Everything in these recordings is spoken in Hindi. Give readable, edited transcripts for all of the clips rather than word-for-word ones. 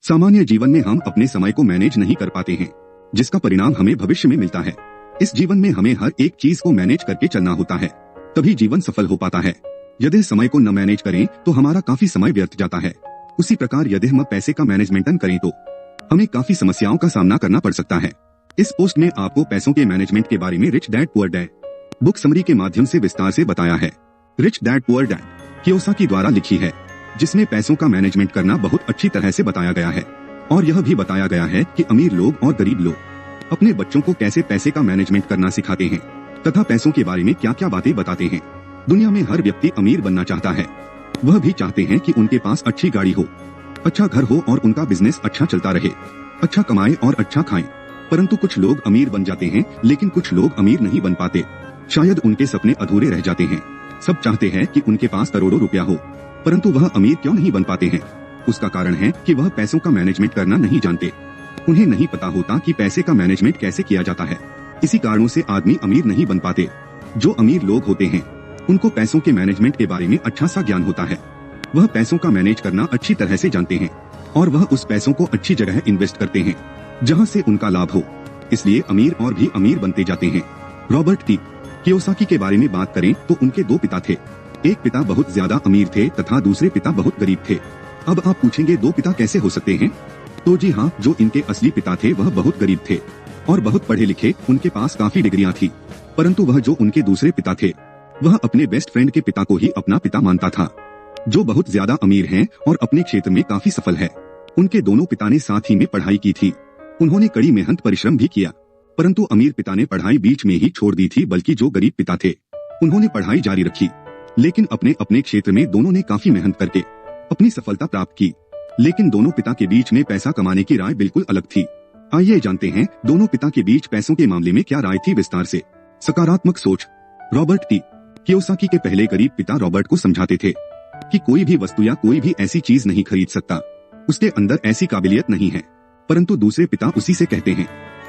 सामान्य जीवन में हम अपने समय को मैनेज नहीं कर पाते हैं, जिसका परिणाम हमें भविष्य में मिलता है। इस जीवन में हमें हर एक चीज को मैनेज करके चलना होता है, तभी जीवन सफल हो पाता है। यदि समय को न मैनेज करें तो हमारा काफी समय व्यर्थ जाता है। उसी प्रकार यदि हम पैसे का मैनेजमेंट करें तो हमें काफी समस्याओं का सामना करना पड़ सकता है। इस पोस्ट में आपको पैसों के मैनेजमेंट के बारे में rich dad poor dad book summary के माध्यम से विस्तार से बताया है। Rich dad poor dad Kiyosaki द्वारा लिखी है, जिसमें पैसों का मैनेजमेंट करना बहुत अच्छी तरह से बताया गया है। और यह भी बताया गया है कि अमीर लोग और गरीब लोग अपने बच्चों को कैसे पैसे का मैनेजमेंट करना सिखाते हैं तथा पैसों के बारे में क्या क्या बातें बताते हैं। दुनिया में हर व्यक्ति अमीर बनना चाहता है। वह भी चाहते हैं कि उनके पास अच्छी गाड़ी हो, अच्छा घर हो और उनका बिजनेस अच्छा चलता रहे, अच्छा कमाए और अच्छा खाएं। परंतु कुछ लोग अमीर बन जाते हैं, लेकिन कुछ लोग अमीर नहीं बन पाते। शायद उनके सपने अधूरे रह जाते हैं। सब चाहते हैं कि उनके पास करोड़ों रुपया हो, परंतु वह अमीर क्यों नहीं बन पाते हैं? उसका कारण है कि वह पैसों का मैनेजमेंट करना नहीं जानते। उन्हें नहीं पता होता कि पैसे का मैनेजमेंट कैसे किया जाता है। इसी कारणों से आदमी अमीर नहीं बन पाते। जो अमीर लोग होते हैं उनको पैसों के मैनेजमेंट के बारे में अच्छा सा ज्ञान होता है। वह पैसों का मैनेज करना अच्छी तरह से जानते हैं और वह उस पैसों को अच्छी जगह इन्वेस्ट करते हैं जहाँ से उनका लाभ हो। इसलिए अमीर और भी अमीर बनते जाते हैं। रॉबर्ट टी कियोसाकी के बारे में बात करें तो उनके दो पिता थे। एक पिता बहुत ज्यादा अमीर थे तथा दूसरे पिता बहुत गरीब थे। अब आप पूछेंगे दो पिता कैसे हो सकते हैं? तो जी हाँ, जो इनके असली पिता थे वह बहुत गरीब थे और बहुत पढ़े लिखे, उनके पास काफी डिग्रियां थी। परंतु वह जो उनके दूसरे पिता थे वह अपने बेस्ट फ्रेंड के पिता को ही अपना पिता मानता था, जो बहुत ज्यादा अमीर हैं और अपने क्षेत्र में काफी सफल है। उनके दोनों पिता ने साथ ही में पढ़ाई की थी। उन्होंने कड़ी मेहनत परिश्रम भी किया, परंतु अमीर पिता ने पढ़ाई बीच में ही छोड़ दी थी, बल्कि जो गरीब पिता थे उन्होंने पढ़ाई जारी रखी। लेकिन अपने अपने क्षेत्र में दोनों ने काफी मेहनत करके अपनी सफलता प्राप्त की। लेकिन दोनों पिता के बीच में पैसा कमाने की राय बिल्कुल अलग थी। आइए जानते हैं दोनों पिता के बीच पैसों के मामले में क्या राय थी विस्तार से। सकारात्मक सोच। रॉबर्ट टी कियोसाकी के पहले गरीब पिता रॉबर्ट को समझाते थे कि कोई भी वस्तु या कोई भी ऐसी चीज नहीं खरीद सकता, उसके अंदर ऐसी काबिलियत नहीं है। परंतु दूसरे पिता उसी से कहते हैं,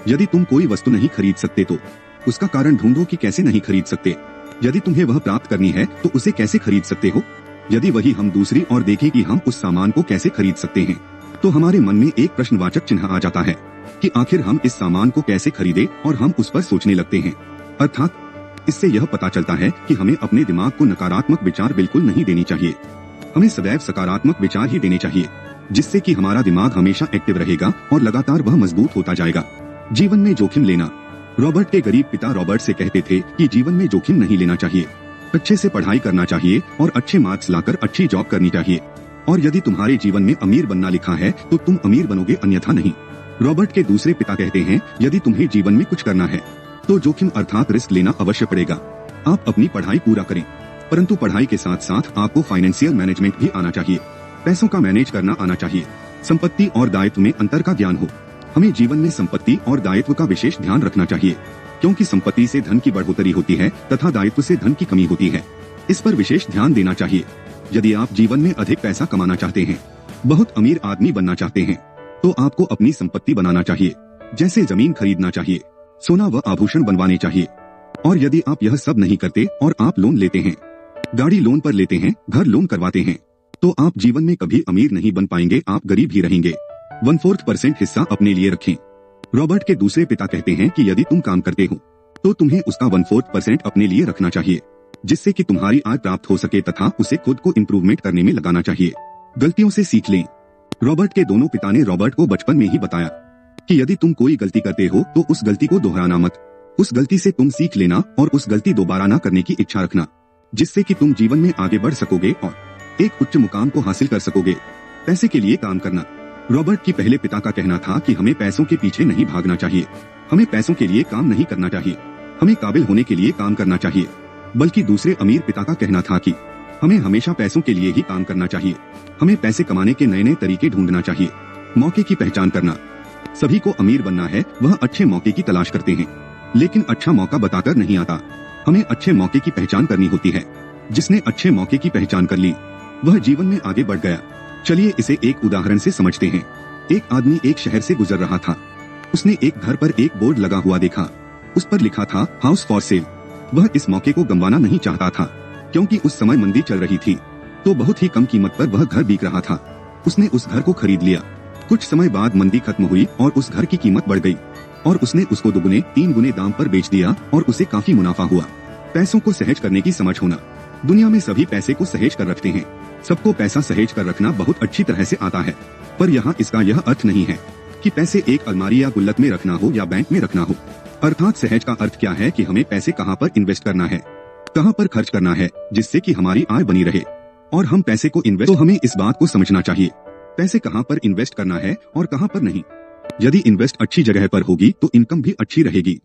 यदि तुम कोई वस्तु नहीं खरीद सकते तो उसका कारण ढूंढो कि कैसे नहीं खरीद सकते। यदि तुम्हें वह प्राप्त करनी है तो उसे कैसे खरीद सकते हो। यदि वही हम दूसरी ओर देखें कि हम उस सामान को कैसे खरीद सकते हैं, तो हमारे मन में एक प्रश्नवाचक चिन्ह आ जाता है कि आखिर हम इस सामान को कैसे खरीदे, और हम उस पर सोचने लगते हैं। अर्थात इससे यह पता चलता है कि हमें अपने दिमाग को नकारात्मक विचार बिल्कुल नहीं देनी चाहिए। हमें सदैव सकारात्मक विचार ही देने चाहिए, जिससे कि हमारा दिमाग हमेशा एक्टिव रहेगा और लगातार वह मजबूत होता जाएगा। जीवन में जोखिम लेना। रॉबर्ट के गरीब पिता रॉबर्ट से कहते थे कि जीवन में जोखिम नहीं लेना चाहिए, अच्छे से पढ़ाई करना चाहिए और अच्छे मार्क्स लाकर अच्छी जॉब करनी चाहिए। और यदि तुम्हारे जीवन में अमीर बनना लिखा है तो तुम अमीर बनोगे, अन्यथा नहीं। रॉबर्ट के दूसरे पिता कहते हैं, यदि तुम्हें जीवन में कुछ करना है तो जोखिम अर्थात रिस्क लेना अवश्य पड़ेगा। आप अपनी पढ़ाई पूरा करें, परंतु पढ़ाई के साथ साथ आपको फाइनेंशियल मैनेजमेंट भी आना चाहिए। पैसों का मैनेज करना आना चाहिए। संपत्ति और दायित्व में अंतर का ज्ञान हो। हमें जीवन में संपत्ति और दायित्व का विशेष ध्यान रखना चाहिए, क्योंकि संपत्ति से धन की बढ़ोतरी होती है तथा दायित्व से धन की कमी होती है। इस पर विशेष ध्यान देना चाहिए। यदि आप जीवन में अधिक पैसा कमाना चाहते हैं, बहुत अमीर आदमी बनना चाहते हैं, तो आपको अपनी संपत्ति बनाना चाहिए। जैसे जमीन खरीदना चाहिए, सोना व आभूषण बनवाने चाहिए। और यदि आप यह सब नहीं करते और आप लोन लेते हैं, गाड़ी लोन पर लेते हैं, घर लोन करवाते हैं, तो आप जीवन में कभी अमीर नहीं बन पाएंगे, आप गरीब ही रहेंगे। 1/4% हिस्सा अपने लिए रखें। रॉबर्ट के दूसरे पिता कहते हैं कि यदि तुम काम करते हो तो तुम्हें उसका 1/4% अपने लिए रखना चाहिए, जिससे कि तुम्हारी आय प्राप्त हो सके तथा उसे खुद को इम्प्रूवमेंट करने में लगाना चाहिए। गलतियों से सीख लें। रॉबर्ट के दोनों पिता ने रॉबर्ट को बचपन में ही बताया कि यदि तुम कोई गलती करते हो तो उस गलती को दोहराना मत। उस गलती से तुम सीख लेना और उस गलती दोबारा न करने की इच्छा रखना, जिससे कि तुम जीवन में आगे बढ़ सकोगे और एक उच्च मुकाम को हासिल कर सकोगे। पैसे के लिए काम करना। रॉबर्ट की पहले पिता का कहना था कि हमें पैसों के पीछे नहीं भागना चाहिए, हमें पैसों के लिए काम नहीं करना चाहिए, हमें काबिल होने के लिए काम करना चाहिए। बल्कि दूसरे अमीर पिता का कहना था कि हमें हमेशा पैसों के लिए ही काम करना चाहिए, हमें पैसे कमाने के नए नए तरीके ढूंढना चाहिए। मौके की पहचान करना। सभी को अमीर बनना है, वह अच्छे मौके की तलाश करते हैं, लेकिन अच्छा मौका बताकर नहीं आता। हमें अच्छे मौके की पहचान करनी होती है। जिसने अच्छे मौके की पहचान कर ली वह जीवन में आगे बढ़ गया। चलिए इसे एक उदाहरण से समझते हैं। एक आदमी एक शहर से गुजर रहा था। उसने एक घर पर एक बोर्ड लगा हुआ देखा। उस पर लिखा था हाउस फॉर सेल। वह इस मौके को गंवाना नहीं चाहता था, क्योंकि उस समय मंदी चल रही थी, तो बहुत ही कम कीमत पर वह घर बिक रहा था। उसने उस घर को खरीद लिया। कुछ समय बाद मंदी खत्म हुई और उस घर की कीमत बढ़ गई और उसने उसको 2 गुने 3 गुने दाम पर बेच दिया और उसे काफी मुनाफा हुआ। पैसों को सहेज करने की समझ होना। दुनिया में सभी पैसे को सहेज कर रखते हैं। सबको पैसा सहेज कर रखना बहुत अच्छी तरह से आता है, पर यहाँ इसका यह अर्थ नहीं है कि पैसे एक अलमारी या गुल्लक में रखना हो या बैंक में रखना हो। अर्थात सहज का अर्थ क्या है कि हमें पैसे कहाँ पर इन्वेस्ट करना है, कहाँ पर खर्च करना है, जिससे कि हमारी आय बनी रहे और हम पैसे को इन्वेस्ट, तो हमें इस बात को समझना चाहिए पैसे कहाँ पर इन्वेस्ट करना है और कहाँ पर नहीं। यदि इन्वेस्ट अच्छी जगह पर होगी तो इनकम भी अच्छी रहेगी।